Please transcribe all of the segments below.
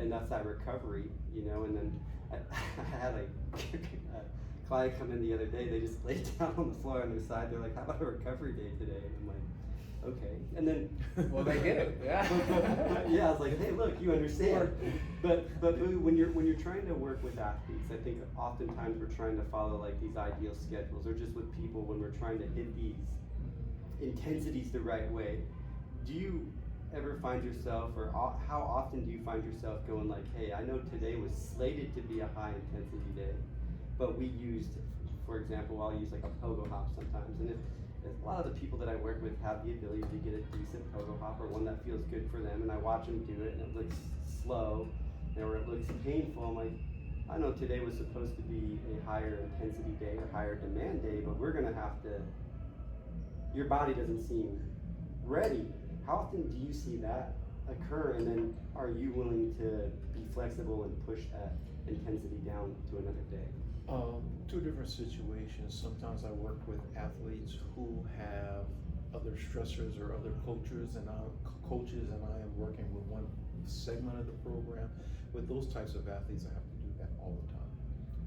and that's that recovery, and then I had a client come in the other day. They just laid down on the floor on their side. They're like, "How about a recovery day today?" And I'm like, "Okay." And then, well, they get it, yeah. but yeah, I was like, "Hey, look, you understand." But when you're trying to work with athletes, I think oftentimes we're trying to follow like these ideal schedules, or just with people when we're trying to hit these intensities the right way. Do you ever find yourself, or how often do you find yourself going like, "Hey, I know today was slated to be a high intensity day, but we used, for example, I'll use like a pogo hop sometimes, and if a lot of the people that I work with have the ability to get a decent pogo hop or one that feels good for them, and I watch them do it, and it looks slow, or it looks painful. I'm like, I know today was supposed to be a higher intensity day or higher demand day, but we're gonna have to. Your body doesn't seem ready." How often do you see that occur, and then are you willing to be flexible and push that intensity down to another day? Two different situations. Sometimes I work with athletes who have other stressors or other coaches, and I am working with one segment of the program. With those types of athletes, I have to do that all the time.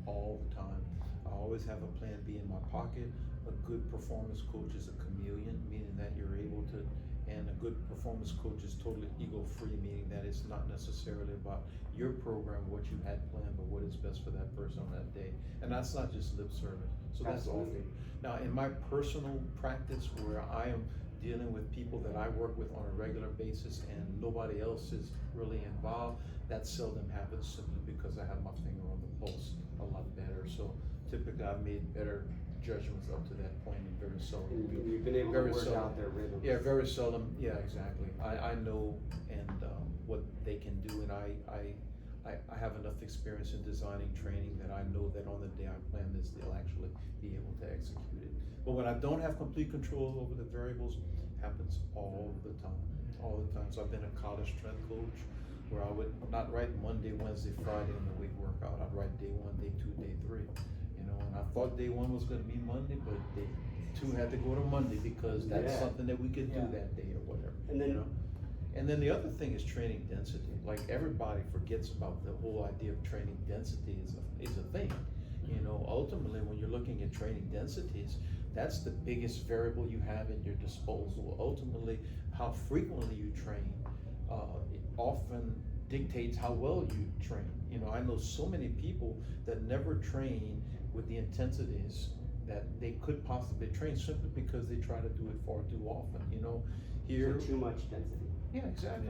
All the time. I always have a plan B in my pocket. A good performance coach is a chameleon, meaning that you're able to, and a good performance coach is totally ego-free, meaning that it's not necessarily about your program, what you had planned, but what is best for that person on that day. And that's not just lip service. So that's all. Now, in my personal practice, where I am dealing with people that I work with on a regular basis and nobody else is really involved, that seldom happens, simply because I have my finger on the pulse a lot better. So typically I've made better judgments up to that point, and very seldom. And you've been able to work out their rhythms. Yeah, very seldom. Yeah, exactly. I know and what they can do, and I have enough experience in designing training that I know that on the day I plan this, they'll actually be able to execute it. But when I don't have complete control over the variables, happens all the time. All the time. So I've been a college strength coach where I would not write Monday, Wednesday, Friday in the week workout. I'd write day 1, day 2, day 3. And I thought day 1 was going to be Monday, but day 2 had to go to Monday because that's something that we could do that day or whatever. And then, and then the other thing is training density. Like, everybody forgets about the whole idea of training density is a thing. Ultimately, when you're looking at training densities, that's the biggest variable you have at your disposal. Ultimately, how frequently you train it often dictates how well you train. I know so many people that never train with the intensities that they could possibly train, simply because they try to do it far too often. Here, so too much density. Yeah, exactly.